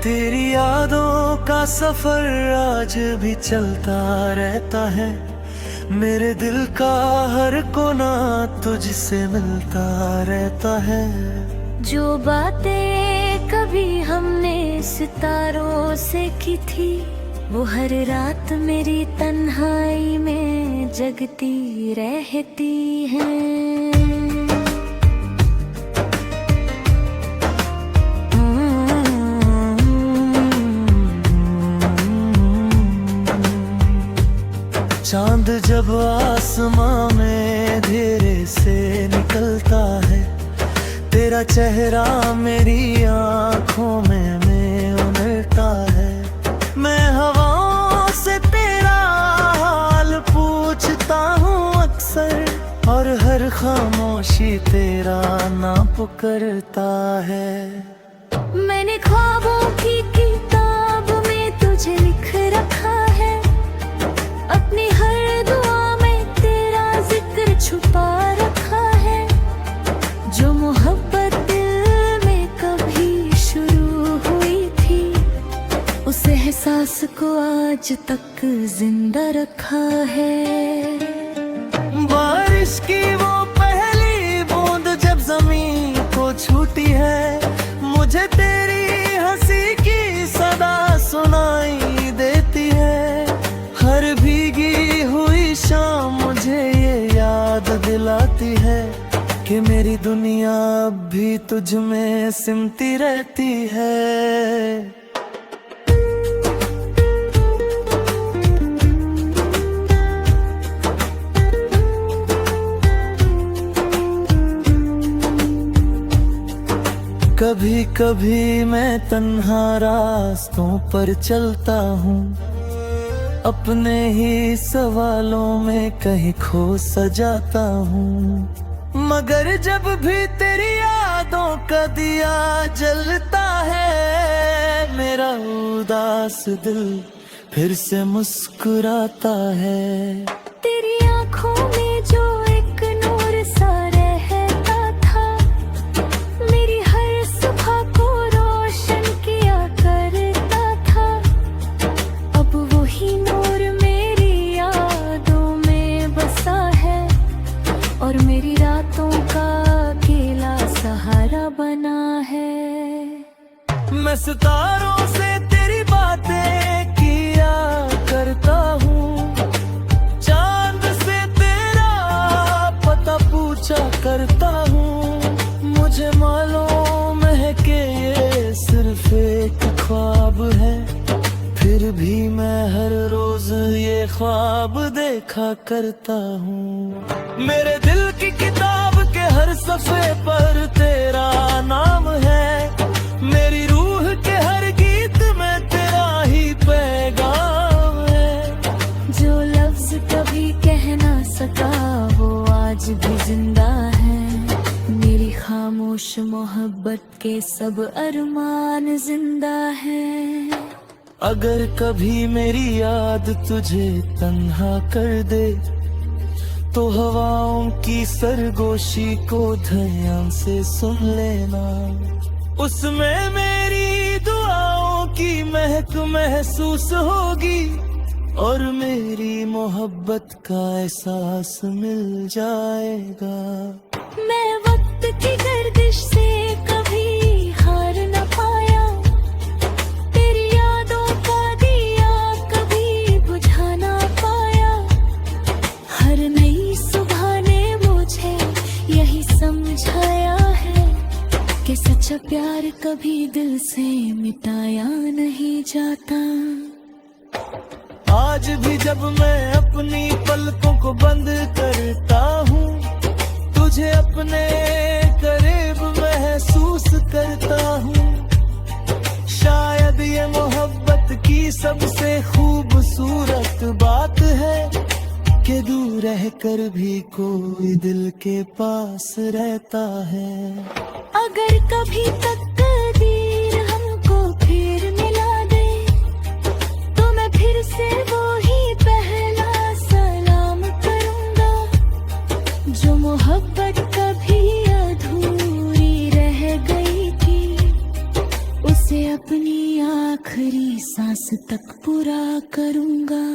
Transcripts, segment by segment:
तेरी यादों का सफर आज भी चलता रहता है। मेरे दिल का हर कोना तुझसे मिलता रहता है। जो बातें कभी हमने सितारों से की थी, वो हर रात मेरी तन्हाई में जगती रहती हैं। चांद जब आसमां में धीरे से निकलता है, तेरा चेहरा मेरी आँखों में उमड़ता है। मैं हवाओं से तेरा हाल पूछता हूँ अक्सर, और हर खामोशी तेरा नाम पुकारता है। मैंने ख्वाबों की किताब में तुझे लिख रखा है, अपनी हर दुआ में तेरा जिक्र छुपा रखा है। जो मोहब्बत दिल में कभी शुरू हुई थी, उस एहसास को आज तक जिंदा रखा है। बारिश की वो पहली बूंद जब जमीन को छूटी है, मुझे तेरी हंसी की सदा सुनाई देती है। हर भीगी हुई शाम मुझे ये याद दिलाती है कि मेरी दुनिया अब भी तुझ में सिमटी रहती है। कभी कभी मैं तन्हा रास्तों पर चलता हूँ, अपने ही सवालों में कहीं खो सा जाता हूँ। मगर जब भी तेरी यादों का दिया जलता है, मेरा उदास दिल फिर से मुस्कुराता है। तेरी आँखों में जो एक नूर सा रहता था, मेरी हर सुबह को रोशन किया करता था। अब वही नूर मेरी यादों में बसा है, और मेरी रातों का अकेला सहारा बना है। मैं सितारों से तेरी बातें किया करता हूँ, चांद से तेरा पता पूछा करता हूँ। मुझे मालूम है कि ये सिर्फ एक ख्वाब है, फिर भी मैं हर रोज ये ख्वाब देखा करता हूँ। मेरे दिल की किताब के हर सफ़े पर तेरा नाम है, मेरी रूह के हर गीत में तेरा ही पैगाम है। जो लफ्ज कभी कह ना सका वो आज भी जिंदा है, मेरी खामोश मोहब्बत के सब अरमान जिंदा है। अगर कभी मेरी याद तुझे तन्हा कर दे, तो हवाओं की सरगोशी को ध्यान से सुन लेना। उसमें मेरी दुआओं की महक महसूस होगी, और मेरी मोहब्बत का एहसास मिल जाएगा। मैं वक्त की गर्दिश से कभी हार न पाया, तेरी यादों का दिया कभी बुझा ना पाया। हर नई सुबह ने मुझे यही समझाया है कि सच्चा प्यार कभी दिल से मिटाया नहीं जाता। आज भी जब मैं अपनी पलकों को बंद करता हूँ, तुझे अपने करीब महसूस करता हूँ। शायद ये मोहब्बत की सबसे खूबसूरत बात है कि दूर रहकर भी कोई दिल के पास रहता है। अगर कभी तकदीर हमको फिर मिला दे, तो मैं फिर से वो ही पहला सलाम करूंगा। जो मोहब्बत कभी अधूरी रह गई थी, उसे अपनी तक पूरा करूंगा।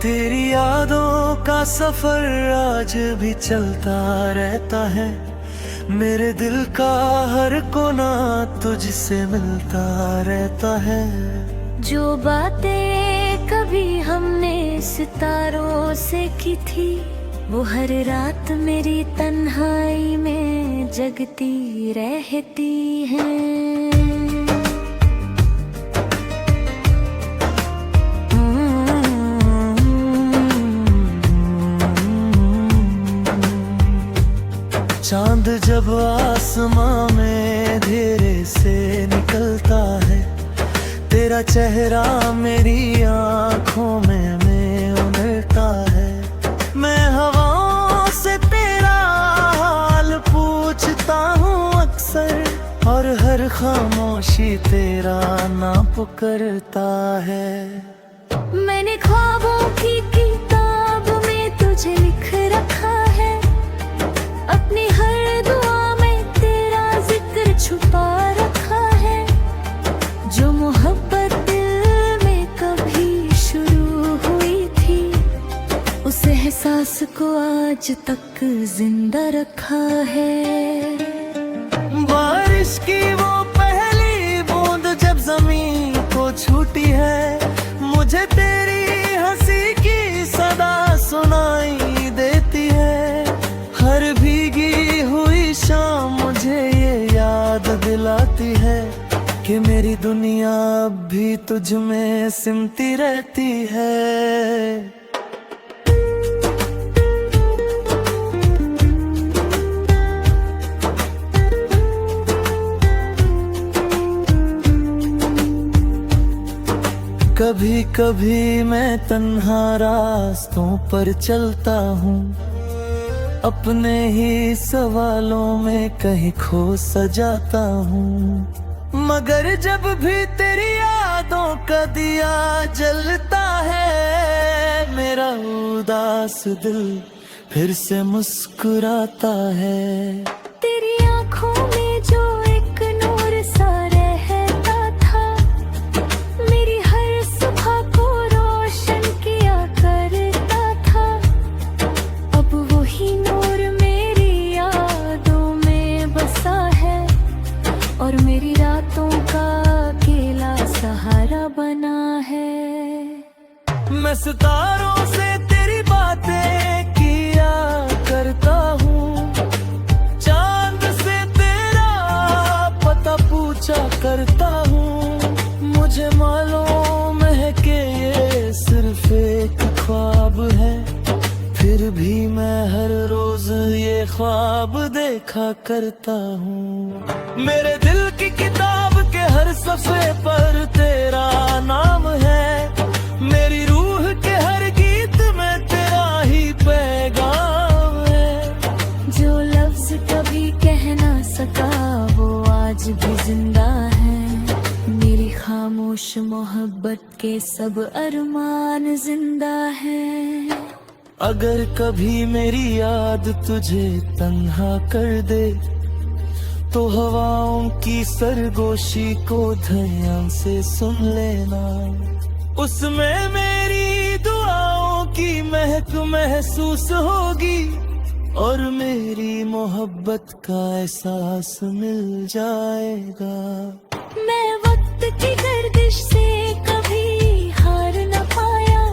तेरी यादों का सफर आज भी चलता रहता है, मेरे दिल का हर कोना तुझसे मिलता रहता है। जो बातें कभी हमने सितारों से की थी, वो हर रात मेरी तन्हाई में जगती रहती हैं। चांद जब आसमां में धीरे से निकलता है, तेरा चेहरा मेरी आंखों में उमड़ता है। मैं हवाओं से तेरा हाल पूछता हूँ अक्सर, और हर खामोशी तेरा नाम पुकारता है। मैंने ख्वाबों की किताब में तुझे लिख रखा है, अपनी हर दुआ में तेरा जिक्र छुपा रखा है। जो मोहब्बत दिल में कभी शुरू हुई थी, उस एहसास को आज तक जिंदा रखा है। बारिश की वो पहली बूंद जब जमीन को छूटी है, मुझे तेरी हंसी की सदा सुनाई देती है। हर भीगी हुई शाम मुझे ये याद दिलाती है कि मेरी दुनिया अब भी तुझ में सिमटी रहती है। कभी कभी मैं तन्हा रास्तों पर चलता हूँ, अपने ही सवालों में कहीं खो सजाता हूँ। मगर जब भी तेरी यादों का दिया जलता है, मेरा उदास दिल फिर से मुस्कुराता है। तेरी आंखों में जो एक नूर सा रहता था, मेरी हर सुबह को रोशन किया करता था। अब वही नूर मेरी यादों में बसा है, और मेरी रातों का अकेला सहारा बना है। मैं सितारों से तेरी बातें किया करता हूँ, चांद से तेरा पता पूछा करता हूँ। मुझे मालूम है कि ये सिर्फ एक ख्वाब है, फिर भी मैं हर रोज ये ख्वाब देखा करता हूँ। मेरे दिल की किताब के हर सफ़े पर तेरा नाम है, मेरी रूह के हर गीत में तेरा ही पैगाम है। जो लफ्ज कभी कह ना सका वो आज भी जिंदा है, मेरी खामोश मोहब्बत के सब अरमान जिंदा है। अगर कभी मेरी याद तुझे तन्हा कर दे, तो हवाओं की सरगोशी को ध्यान से सुन लेना। उसमें मेरी दुआओं की महक महसूस होगी, और मेरी मोहब्बत का एहसास मिल जाएगा। मैं वक्त की गर्दिश से कभी हार न पाया,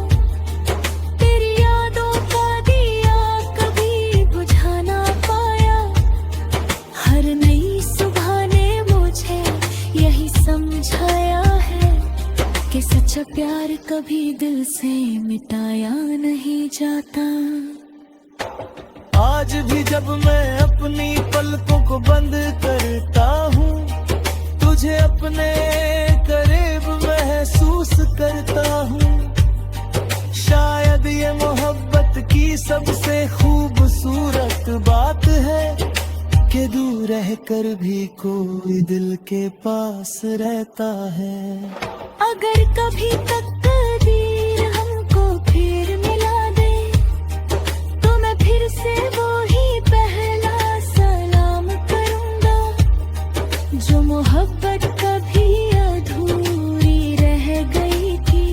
तेरी यादों का दिया कभी बुझा ना पाया। हर नई सुबह ने मुझे यही समझाया है कि सच्चा प्यार कभी दिल से मिटाया नहीं जाता। आज भी जब मैं अपनी पलकों को बंद करता हूँ, तुझे अपने करीब महसूस करता हूँ। शायद ये मोहब्बत की सबसे खूबसूरत बात है कि दूर रहकर भी कोई दिल के पास रहता है। अगर कभी तकदीर हमको फिर मिला दे तो मैं फिर से वो ही पहला सलाम करूंगा। जो मोहब्बत कभी अधूरी रह गई थी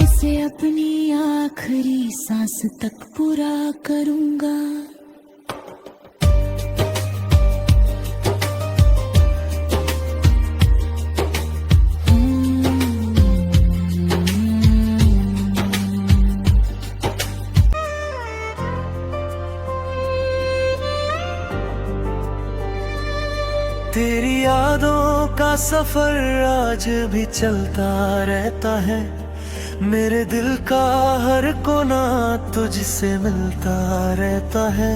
उसे अपनी आखिरी सांस तक पूरा करूंगा। तेरी यादों का सफर आज भी चलता रहता है। मेरे दिल का हर कोना तुझसे मिलता रहता है।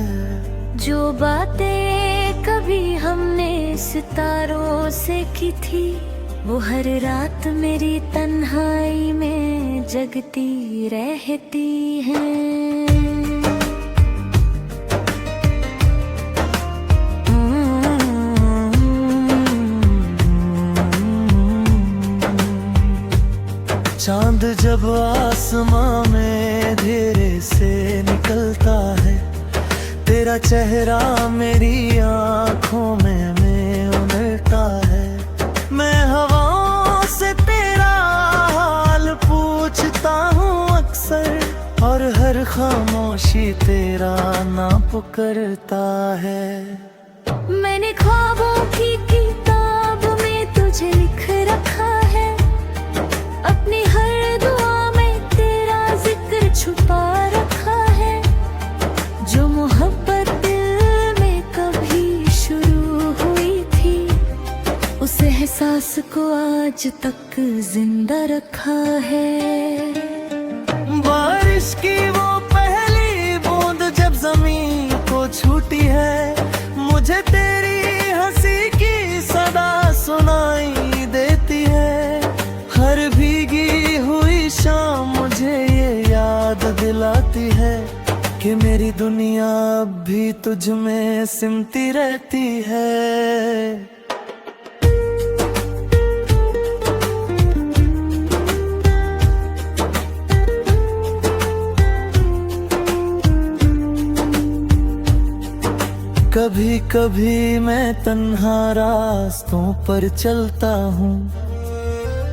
जो बातें कभी हमने सितारों से की थी वो हर रात मेरी तन्हाई में जगती रहती हैं। चांद जब आसमां में अंधेरे से निकलता है, तेरा चेहरा मेरी आंखों में उमड़ता है। मैं हवाओं से तेरा हाल पूछता हूँ अक्सर, और हर खामोशी तेरा नाम पुकारता है। मैंने ख्वाबों की किताब में तुझे लिख रखा है, अपनी हर दुआ में तेरा जिक्र छुपा रखा है। जो मोहब्बत दिल में कभी शुरू हुई थी उस एहसास को आज तक जिंदा रखा है। बारिश की वो पहली बूंद जब जमीन को छूटी है, मुझे तेरी हंसी की सदा सुनाई देती है। हर भीगी हुई शाम मुझे ये याद दिलाती है कि मेरी दुनिया अब भी तुझ में सिमटी रहती है। कभी कभी मैं तन्हा रास्तों पर चलता हूँ,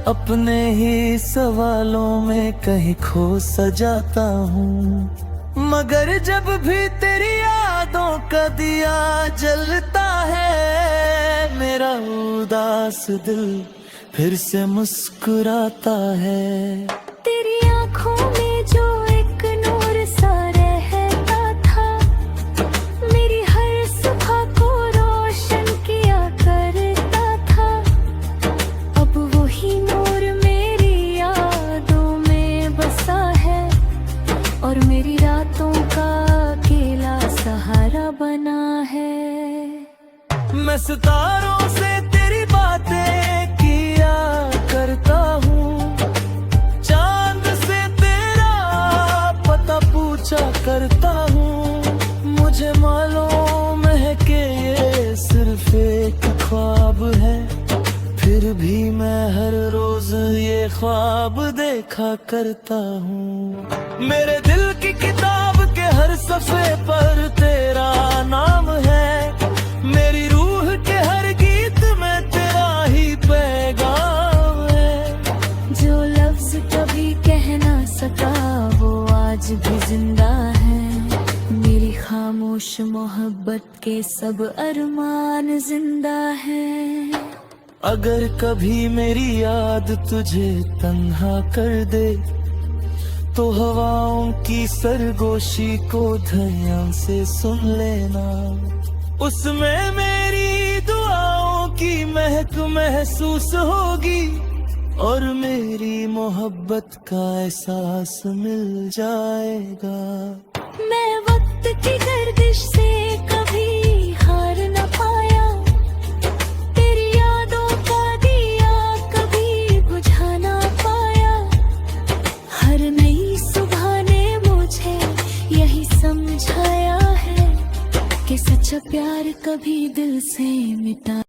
अपने ही सवालों में कहीं खो सजाता हूँ। मगर जब भी तेरी यादों का दिया जलता है, मेरा उदास दिल फिर से मुस्कुराता है। तेरी आंखों में जो एक नूर सा रहता था, मेरी हर सुबह को रोशन किया करता था। अब वही नूर मेरी यादों में बसा है, और मेरी रातों का अकेला सहारा बना है। मैं सितारों से तेरी बातें किया करता हूँ, चांद से तेरा पता पूछा करता हूँ। मुझे मालूम है कि ये सिर्फ एक ख्वाब है, फिर भी मैं हर रोज ये ख्वाब देखा करता हूँ। मेरे दिल की किताब के हर सफ़े पर तेरा नाम है, मेरी रूह के हर गीत में तेरा ही पैगाम है। जो लफ्ज कभी कह ना सका वो आज भी जिंदा है, मेरी खामोश मोहब्बत के सब अरमान जिंदा है। अगर कभी मेरी याद तुझे तन्हा कर दे तो हवाओं की सरगोशी को ध्यान से सुन लेना। उसमें मेरी दुआओं की महक महसूस होगी, और मेरी मोहब्बत का एहसास मिल जाएगा। मैं वक्त की गर्दिश से कभी हार न पाया, तेरी यादों का दिया कभी बुझा ना पाया। हर नई सुबह ने मुझे यही समझाया है कि सच्चा प्यार कभी दिल से मिटा